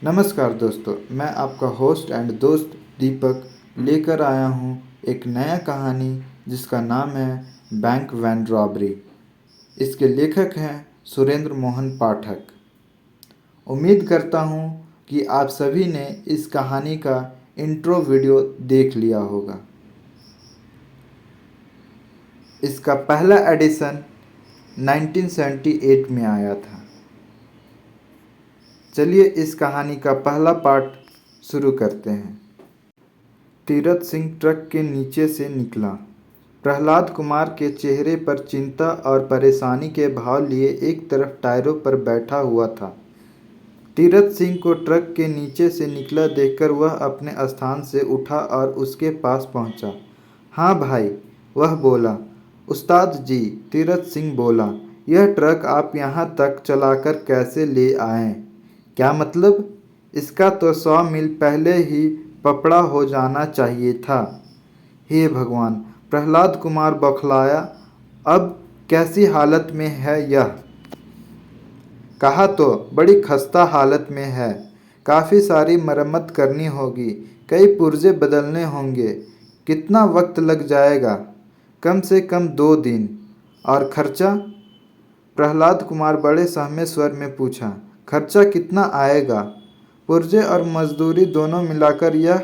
नमस्कार दोस्तों, मैं आपका होस्ट एंड दोस्त दीपक लेकर आया हूँ एक नया कहानी जिसका नाम है बैंक वैन रॉबरी। इसके लेखक हैं सुरेंद्र मोहन पाठक। उम्मीद करता हूँ कि आप सभी ने इस कहानी का इंट्रो वीडियो देख लिया होगा। इसका पहला एडिशन 1978 में आया था। चलिए इस कहानी का पहला पार्ट शुरू करते हैं। तीरथ सिंह ट्रक के नीचे से निकला। प्रहलाद कुमार के चेहरे पर चिंता और परेशानी के भाव लिए एक तरफ टायरों पर बैठा हुआ था। तीरथ सिंह को ट्रक के नीचे से निकला देखकर वह अपने स्थान से उठा और उसके पास पहुंचा। हाँ भाई, वह बोला। उस्ताद जी, तीरथ सिंह बोला, यह ट्रक आप यहाँ तक चलाकर कैसे ले आए? क्या मतलब? इसका तो 100 मील पहले ही पपड़ा हो जाना चाहिए था। हे भगवान, प्रहलाद कुमार बौखलाया। अब कैसी हालत में है यह? कहा तो बड़ी खस्ता हालत में है। काफ़ी सारी मरम्मत करनी होगी, कई पुर्जे बदलने होंगे। कितना वक्त लग जाएगा? कम से कम 2 दिन। और खर्चा? प्रहलाद कुमार बड़े सहमे स्वर में पूछा। खर्चा कितना आएगा? पुर्जे और मजदूरी दोनों मिलाकर यह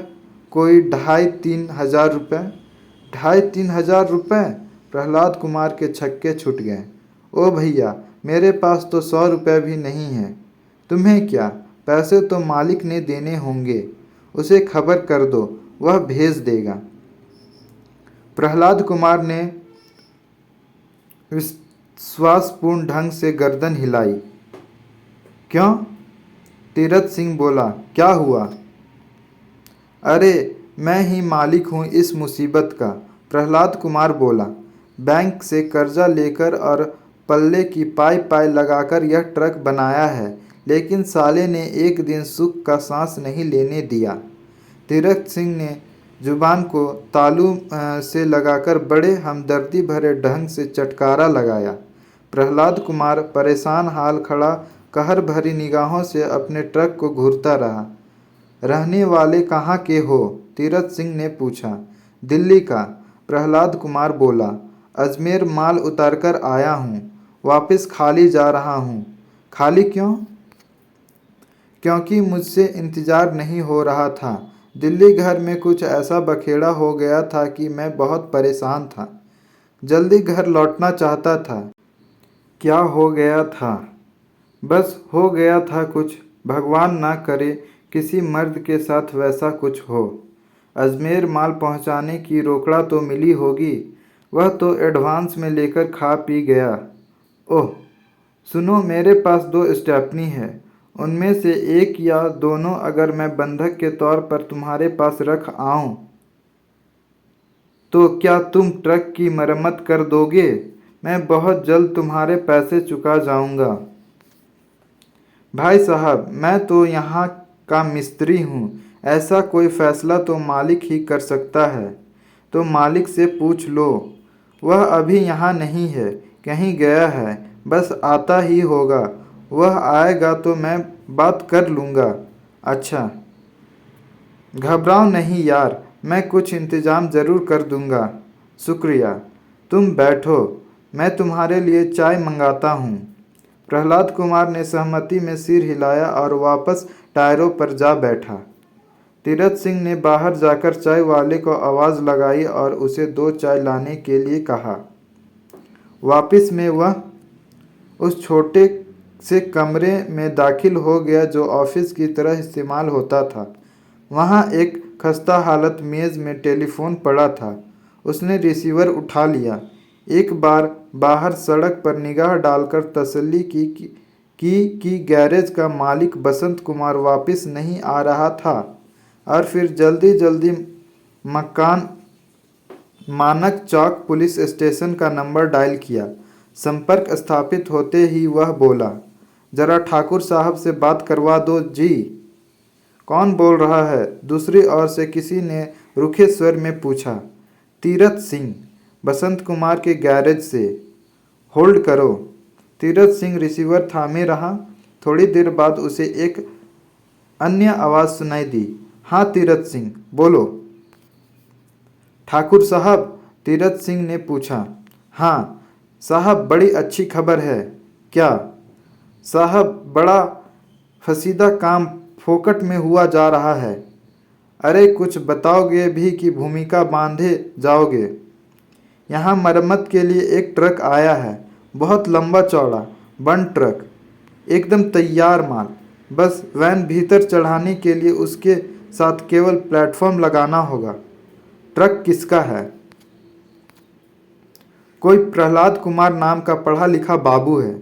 कोई 2,500-3,000 रुपये। 2,500-3,000 रुपये? प्रहलाद कुमार के छक्के छूट गए। ओ भैया, मेरे पास तो 100 रुपये भी नहीं है। तुम्हें क्या, पैसे तो मालिक ने देने होंगे। उसे खबर कर दो, वह भेज देगा। प्रहलाद कुमार ने विश्वासपूर्ण ढंग से गर्दन हिलाई। क्यों? तीरथ सिंह बोला। क्या हुआ? अरे, मैं ही मालिक हूँ इस मुसीबत का, प्रहलाद कुमार बोला। बैंक से कर्जा लेकर और पल्ले की पाई पाई लगाकर यह ट्रक बनाया है, लेकिन साले ने एक दिन सुख का सांस नहीं लेने दिया। तीरथ सिंह ने जुबान को तालू से लगाकर बड़े हमदर्दी भरे ढंग से चटकारा लगाया। प्रहलाद कुमार परेशान हाल खड़ा कहर भरी निगाहों से अपने ट्रक को घूरता रहा। रहने वाले कहाँ के हो? तीरथ सिंह ने पूछा। दिल्ली का, प्रहलाद कुमार बोला। अजमेर माल उतारकर आया हूँ, वापस खाली जा रहा हूँ। खाली क्यों? क्योंकि मुझसे इंतजार नहीं हो रहा था। दिल्ली घर में कुछ ऐसा बखेड़ा हो गया था कि मैं बहुत परेशान था। जल्दी घर लौटना चाहता था। क्या हो गया था? बस हो गया था कुछ, भगवान ना करे किसी मर्द के साथ वैसा कुछ हो। अजमेर माल पहुंचाने की रोकड़ा तो मिली होगी, वह तो एडवांस में लेकर खा पी गया। ओह सुनो, मेरे पास 2 स्टेपनी है, उनमें से एक या दोनों अगर मैं बंधक के तौर पर तुम्हारे पास रख आऊं तो क्या तुम ट्रक की मरम्मत कर दोगे? मैं बहुत जल्द तुम्हारे पैसे चुका जाऊंगा। भाई साहब, मैं तो यहाँ का मिस्त्री हूँ, ऐसा कोई फैसला तो मालिक ही कर सकता है। तो मालिक से पूछ लो। वह अभी यहाँ नहीं है, कहीं गया है, बस आता ही होगा। वह आएगा तो मैं बात कर लूँगा। अच्छा, घबराओ नहीं यार, मैं कुछ इंतज़ाम ज़रूर कर दूँगा। शुक्रिया। तुम बैठो, मैं तुम्हारे लिए चाय मंगाता हूँ। प्रहलाद कुमार ने सहमति में सिर हिलाया और वापस टायरों पर जा बैठा। तीरथ सिंह ने बाहर जाकर चाय वाले को आवाज़ लगाई और उसे 2 चाय लाने के लिए कहा। वापस में वह उस छोटे से कमरे में दाखिल हो गया जो ऑफिस की तरह इस्तेमाल होता था। वहाँ एक खस्ता हालत मेज़ में टेलीफोन पड़ा था। उसने रिसीवर उठा लिया। एक बार बाहर सड़क पर निगाह डालकर तसल्ली की गैरेज का मालिक बसंत कुमार वापस नहीं आ रहा था, और फिर जल्दी जल्दी मकान मानक चौक पुलिस स्टेशन का नंबर डायल किया। संपर्क स्थापित होते ही वह बोला, जरा ठाकुर साहब से बात करवा दो जी। कौन बोल रहा है? दूसरी ओर से किसी ने रुखे स्वर में पूछा। तीरथ सिंह, बसंत कुमार के गैरेज से। होल्ड करो। तीरथ सिंह रिसीवर थामे रहा। थोड़ी देर बाद उसे एक अन्य आवाज़ सुनाई दी। हाँ तीरथ सिंह, बोलो। ठाकुर साहब, तीरथ सिंह ने पूछा। हाँ साहब, बड़ी अच्छी खबर है। क्या साहब? बड़ा फसीदा काम फोकट में हुआ जा रहा है। अरे कुछ बताओगे भी कि भूमिका बांधे जाओगे? यहाँ मरम्मत के लिए एक ट्रक आया है, बहुत लंबा चौड़ा बन ट्रक, एकदम तैयार माल। बस वैन भीतर चढ़ाने के लिए उसके साथ केवल प्लेटफॉर्म लगाना होगा। ट्रक किसका है? कोई प्रहलाद कुमार नाम का पढ़ा लिखा बाबू है,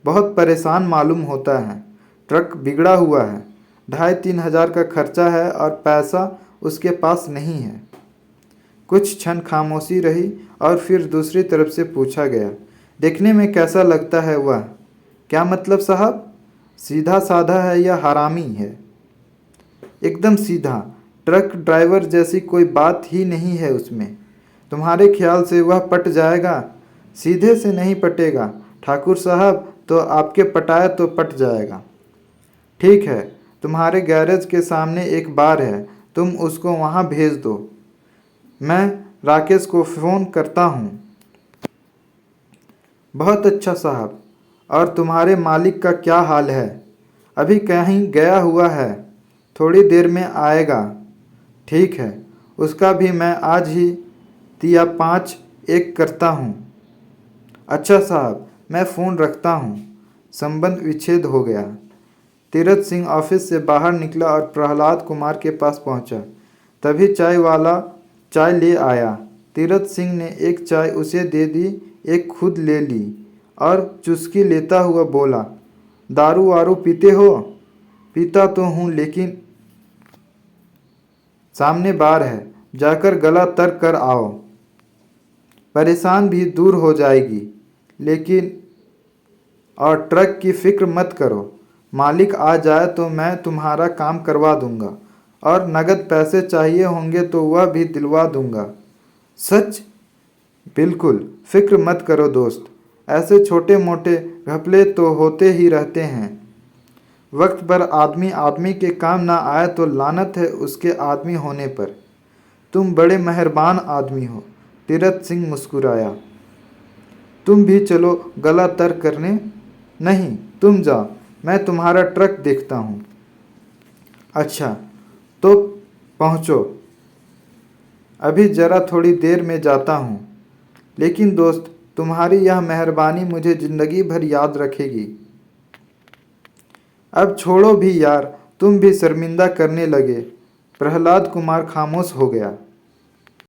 बहुत परेशान मालूम होता है। ट्रक बिगड़ा हुआ है, 2,500-3 हज़ार का खर्चा है और पैसा उसके पास नहीं है। कुछ क्षण खामोशी रही और फिर दूसरी तरफ से पूछा गया, देखने में कैसा लगता है वह? क्या मतलब साहब? सीधा साधा है या हरामी है? एकदम सीधा, ट्रक ड्राइवर जैसी कोई बात ही नहीं है उसमें। तुम्हारे ख्याल से वह पट जाएगा? सीधे से नहीं पटेगा ठाकुर साहब, तो आपके पटाया तो पट जाएगा। ठीक है, तुम्हारे गैरेज के सामने एक बार है, तुम उसको वहाँ भेज दो। मैं राकेश को फ़ोन करता हूँ। बहुत अच्छा साहब। और तुम्हारे मालिक का क्या हाल है? अभी कहीं गया हुआ है, थोड़ी देर में आएगा। ठीक है, उसका भी मैं आज ही 3-5 करता हूँ। अच्छा साहब, मैं फ़ोन रखता हूँ। संबंध विच्छेद हो गया। तीरथ सिंह ऑफिस से बाहर निकला और प्रहलाद कुमार के पास पहुँचा। तभी चाय वाला चाय ले आया। तीरथ सिंह ने एक चाय उसे दे दी, एक खुद ले ली और चुस्की लेता हुआ बोला, दारू वारू पीते हो? पीता तो हूँ, लेकिन सामने बार है, जाकर गला तर कर आओ, परेशान भी दूर हो जाएगी। लेकिन और ट्रक की फिक्र मत करो, मालिक आ जाए तो मैं तुम्हारा काम करवा दूंगा और नगद पैसे चाहिए होंगे तो वह भी दिलवा दूंगा। सच? बिल्कुल, फिक्र मत करो दोस्त, ऐसे छोटे मोटे घपले तो होते ही रहते हैं। वक्त पर आदमी आदमी के काम ना आए तो लानत है उसके आदमी होने पर। तुम बड़े मेहरबान आदमी हो। तीरथ सिंह मुस्कुराया। तुम भी चलो गला तर करने? नहीं, तुम जाओ, मैं तुम्हारा ट्रक देखता हूँ। अच्छा, तो पहुँचो। अभी ज़रा थोड़ी देर में जाता हूँ। लेकिन दोस्त, तुम्हारी यह मेहरबानी मुझे ज़िंदगी भर याद रखेगी। अब छोड़ो भी यार, तुम भी शर्मिंदा करने लगे। प्रहलाद कुमार खामोश हो गया।